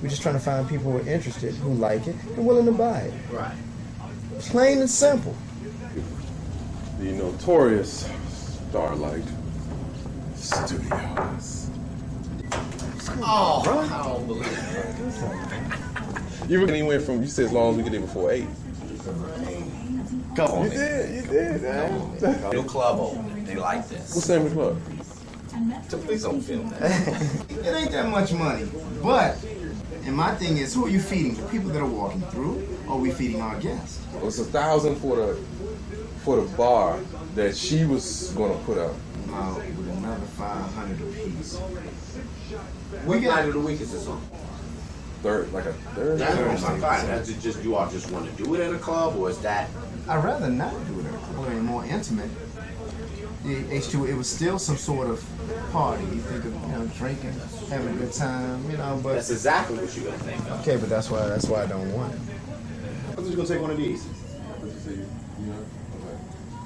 We're just trying to find people who are interested, who like it, and willing to buy it. Right. Plain and simple. The notorious Starlite Studios. Oh, I don't believe it. You really went from, you said as long as we get there before 8. Come on. You did, man. New club open. They like this. What's the name of the club? So please don't film that. It ain't that much money, but, and my thing is, who are you feeding? The people that are walking through, or are we feeding our guests? Well, it's $1,000 for the bar that she was gonna put up. With another 500 apiece. What night of the week is this on? Third. That's fine. That's just you all just want to do it at a club, or is that? I'd rather not do it at a club. It's more intimate. H2, it was still some sort of party. You think of, drinking, having a good time, but That's exactly what you're gonna think of. okay, but that's why I don't want it. I'm just gonna take one of these.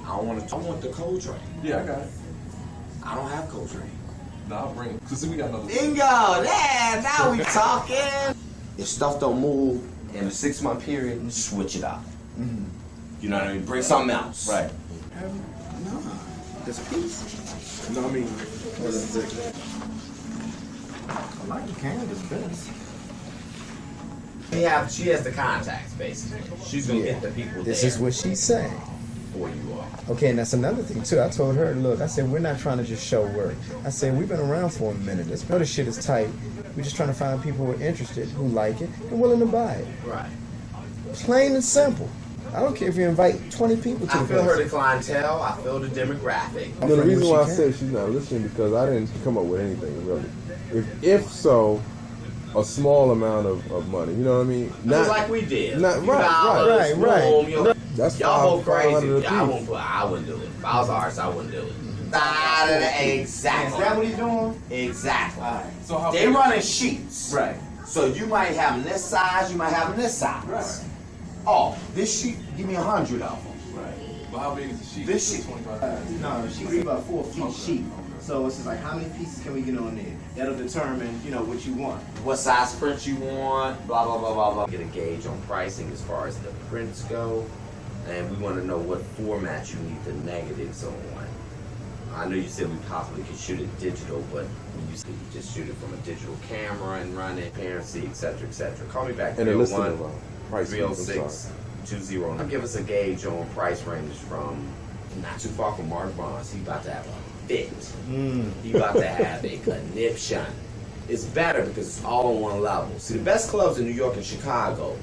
I want the Coltrane. Yeah, I got it. I don't have Coltrane. No, I'll bring it. Cause see, we got another. Bingo! Yeah, now we talking. If stuff don't move in a 6-month period, switch it up. Mm-hmm. You know what I mean? Bring something else. Right. No, this piece. No, I mean, what is it? I like the canvas best. She has the contacts, basically. She's gonna get the people This there is what she's saying. for you all. Okay, and that's another thing too. I told her, look, I said, we're not trying to just show work. I said, we've been around for a minute. This other shit is tight. We're just trying to find people who are interested, who like it, and willing to buy it. Right. Plain and simple. I don't care if you invite 20 people to I the feel her place. the clientele. I feel the demographic. No, the reason why I She said she's not listening because I didn't come up with anything really. If so, a small amount of money. You know what I mean? Just like we did. Not, right. Boom, That's y'all go crazy. 500 I apiece. wouldn't do it. If I was artist, I wouldn't do it. Exactly. Is that what he's doing? Exactly. All right. So how They running sheets. Right. So you might have them this size, you might have them this size. Right. Oh, this sheet, give me 100 of them. But how big is the sheet? This sheet. 25. No, she's about 4 feet sheet. So it's just like, how many pieces can we get on there? That'll determine, what you want. What size print you want, blah, blah, blah, blah, blah. Get a gauge on pricing as far as the prints go. And we want to know what format you need the negatives on. I know you said we possibly could shoot it digital, but you said you just shoot it from a digital camera and run it, transparency, etc., etc. Call me back, And they're listed 301 price. 306 20. Give us a gauge on price range from not too far from Mark Bonds. He about to have a fit. He about to have a conniption. It's better because it's all on one level. See, the best clubs in New York and Chicago,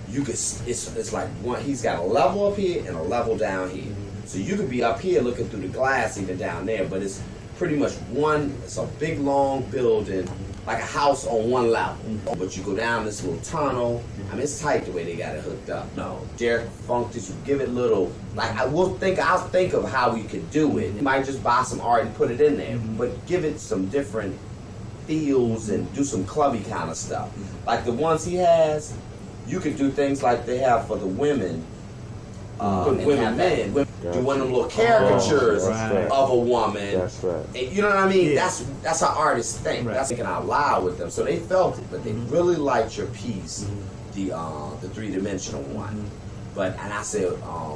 you could it's like one. He's got a level up here and a level down here. So you could be up here looking through the glass even down there, but it's pretty much it's a big long building, like a house on one level. But you go down this little tunnel. I mean, it's tight the way they got it hooked up. No, Derek Funk, just give it little, like I'll think of how we could do it. You might just buy some art and put it in there, but give it some different feels and do some clubby kind of stuff. Like the ones he has, you could do things like they have for the women. Women, men, do one of them little caricatures of a woman. That's right. And you know what I mean? Yeah. That's how artists think. Right. That's thinking out loud with them. So they felt it, but they really liked your piece, the 3-dimensional one. And I said,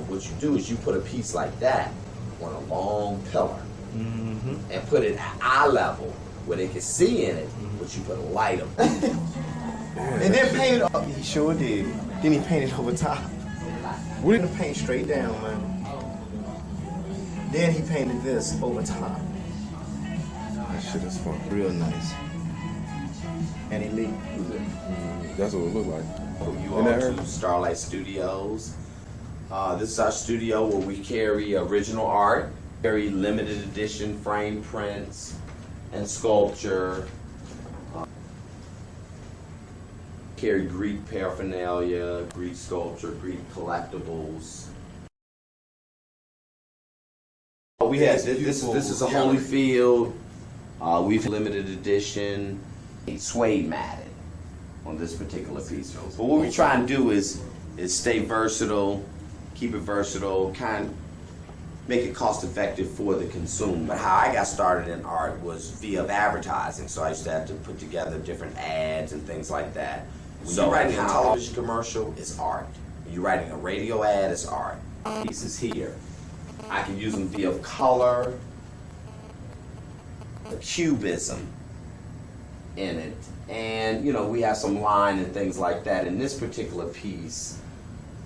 what you do is you put a piece like that on a long pillar and put it at eye level where they can see in it, but you put a light up. And then painted up. He sure did. Then he painted over top. We didn't paint straight down, man. Then he painted this over top. That shit is fun. Real nice. And elite. That's what it looked like. You all to Starlite Studios. This is our studio where we carry original art, carry limited edition frame prints and sculpture. Carry Greek paraphernalia, Greek sculpture, Greek collectibles. We have this is a Holyfield. We've limited edition suede matted on this particular piece. But what we try and do is stay versatile, keep it versatile, make it cost effective for the consumer. But how I got started in art was via advertising. So I used to have to put together different ads and things like that. When you're writing a television commercial, it's art. When you're writing a radio ad, it's art. Pieces here, I can use them via color, cubism in it. And, you know, we have some line and things like that. In this particular piece,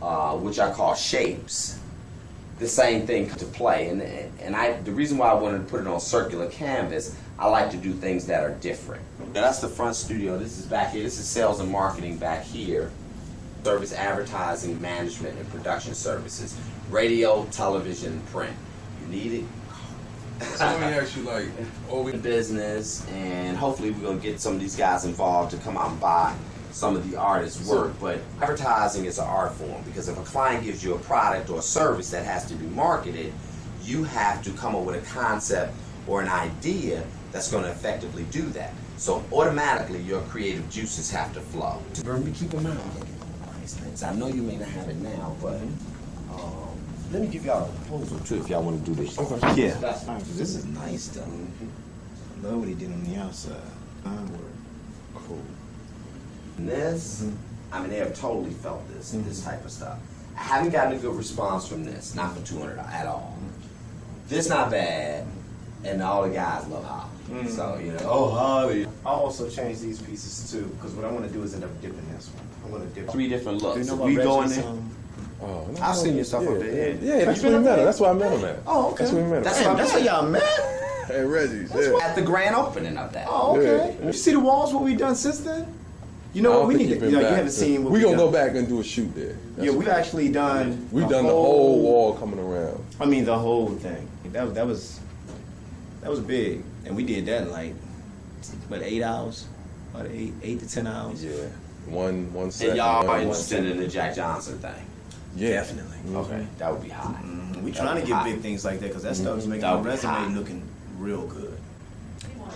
which I call shapes, the same thing to play. And the reason why I wanted to put it on circular canvas, I like to do things that are different. Now, that's the front studio. This is back here. This is sales and marketing back here. Service advertising, management, and production services. Radio, television, print. You need it? So let me ask you, like, business, and hopefully we're going to get some of these guys involved to come out and buy some of the artists' work. But advertising is an art form, because if a client gives you a product or a service that has to be marketed, you have to come up with a concept or an idea that's going to effectively do that. So automatically your creative juices have to flow. Keep in mind, nice things. I know you may not have it now, but let me give y'all a proposal too if y'all want to do this. Okay. Yeah. This is nice stuff. I love what he did on the outside. Cool. And this, I mean, they have totally felt this type of stuff. I haven't gotten a good response from this, not for $200 at all. This not bad, and all the guys love Holly. So, you know. Oh, Holly. I also changed these pieces too, because what I want to do is end up dipping this one. I want to dip 3 different looks. Do you know we go in there? Oh, no, I've seen your stuff up there. Yeah, that's where we met him. That's why I met him at. Oh, okay. That's where we met him. That's why y'all met? Hey, Reggie's. At the grand opening of that. Oh, okay. Yeah. You see the walls, what we've done since then? You know what, we need to, you haven't seen what we're we've going to done. go back and do a shoot there. Yeah, we've actually done We've done the whole wall coming around. I mean, the whole thing. That was big. And we did that in like, what, 8 hours? About 8 to 10 hours? Yeah. One set. And y'all are interested in the Jack Johnson thing? Yeah. Definitely. Okay, that would be hot. We're trying to get big things like that because that stuff is making That our would be resume hot. looking real good.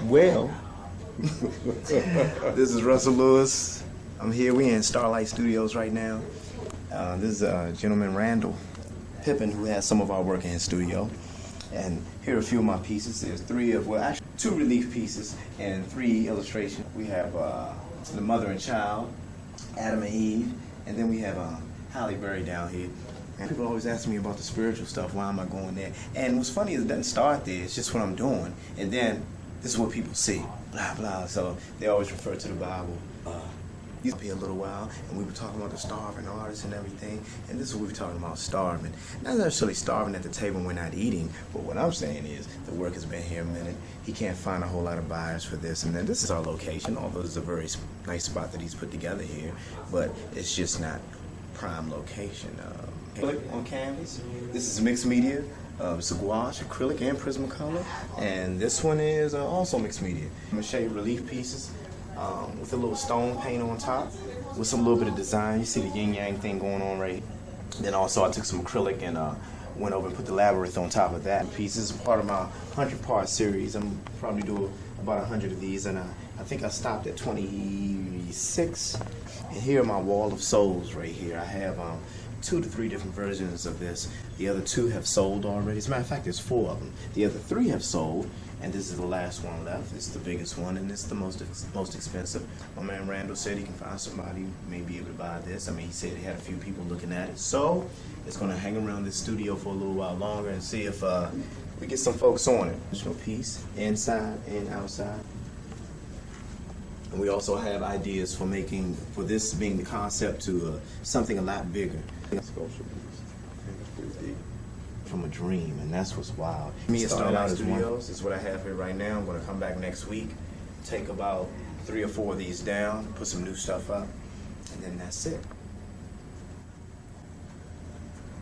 Well, this is Russell Lewis. I'm here. We're in Starlite Studios right now. This is gentleman Randall Pippen, who has some of our work in his studio. And here are a few of my pieces. There's 2 relief pieces and 3 illustrations. We have the mother and child, Adam and Eve, and then we have Halle Berry down here. And people always ask me about the spiritual stuff. Why am I going there? And what's funny is it doesn't start there. It's just what I'm doing. And then this is what people see. Blah, blah. So they always refer to the Bible. He's up here a little while, and we were talking about the starving artists and everything. And this is what we were talking about, starving. Not necessarily starving at the table when we're not eating, but what I'm saying is the work has been here a minute. He can't find a whole lot of buyers for this. And then this is our location, although it's a very nice spot that he's put together here. But it's just not prime location. Acrylic on canvas. This is mixed media. It's a gouache, acrylic, and Prismacolor. And this one is also mixed media. I'm going to show you relief pieces with a little stone paint on top with some little bit of design. You see the yin-yang thing going on right here. Then also I took some acrylic and went over and put the labyrinth on top of that. Pieces part of my 100-part series. I'm probably doing about 100 of these, and I think I stopped at 26. And here are my wall of souls right here. I have 2 to 3 different versions of this. The other 2 have sold already. As a matter of fact, there's 4 of them. The other 3 have sold, and this is the last one left. It's the biggest one, and it's the most expensive. My man Randall said he can find somebody who may be able to buy this. I mean, he said he had a few people looking at it. So it's going to hang around this studio for a little while longer and see if we get some folks on it. Additional piece, inside and outside. And we also have ideas for this being the concept to something a lot bigger. From a dream, and that's what's wild. Me at Starlite Studios is what I have here right now. I'm going to come back next week, take about 3 or 4 of these down, put some new stuff up, and then that's it.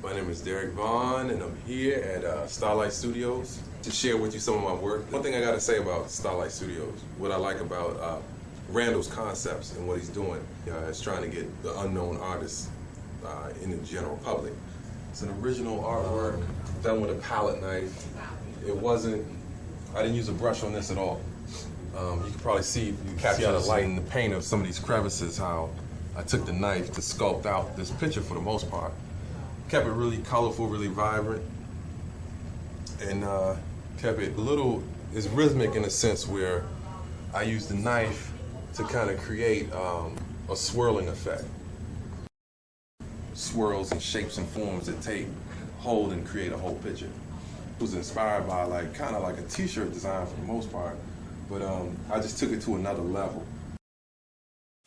My name is Derek Vaughn, and I'm here at Starlite Studios to share with you some of my work. One thing I got to say about Starlite Studios, what I like about Randall's concepts and what he's doing is trying to get the unknown artists in the general public. It's an original artwork done with a palette knife. I didn't use a brush on this at all. You can probably see, capture the light and the paint of some of these crevices, how I took the knife to sculpt out this picture for the most part. Kept it really colorful, really vibrant. and kept it a little, it's rhythmic in a sense where I used the knife to kind of create a swirling effect. Swirls and shapes and forms that take hold and create a whole picture. It was inspired by like kind of like a t-shirt design for the most part, but I just took it to another level.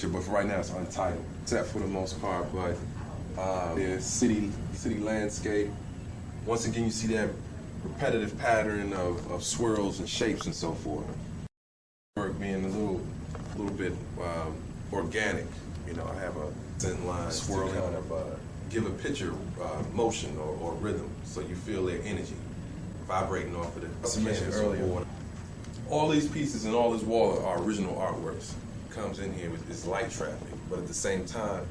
But for right now it's untitled, except for the most part, but there's city landscape. Once again you see that repetitive pattern of swirls and shapes and so forth. Work being a little bit organic. You know, I have a scent line swirling to kind of give a picture motion or rhythm, so you feel their energy vibrating off of it. As I mentioned earlier, all these pieces and all this wall are original artworks. Comes in here with this light traffic, but at the same time,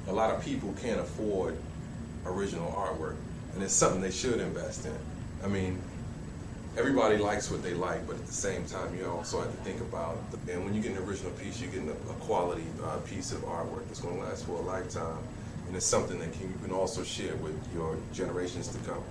a lot of people can't afford original artwork, and it's something they should invest in. I mean, everybody likes what they like, but at the same time, you also have to think about, and when you get an original piece, you're getting a quality piece of artwork that's going to last for a lifetime, and it's something that you can also share with your generations to come.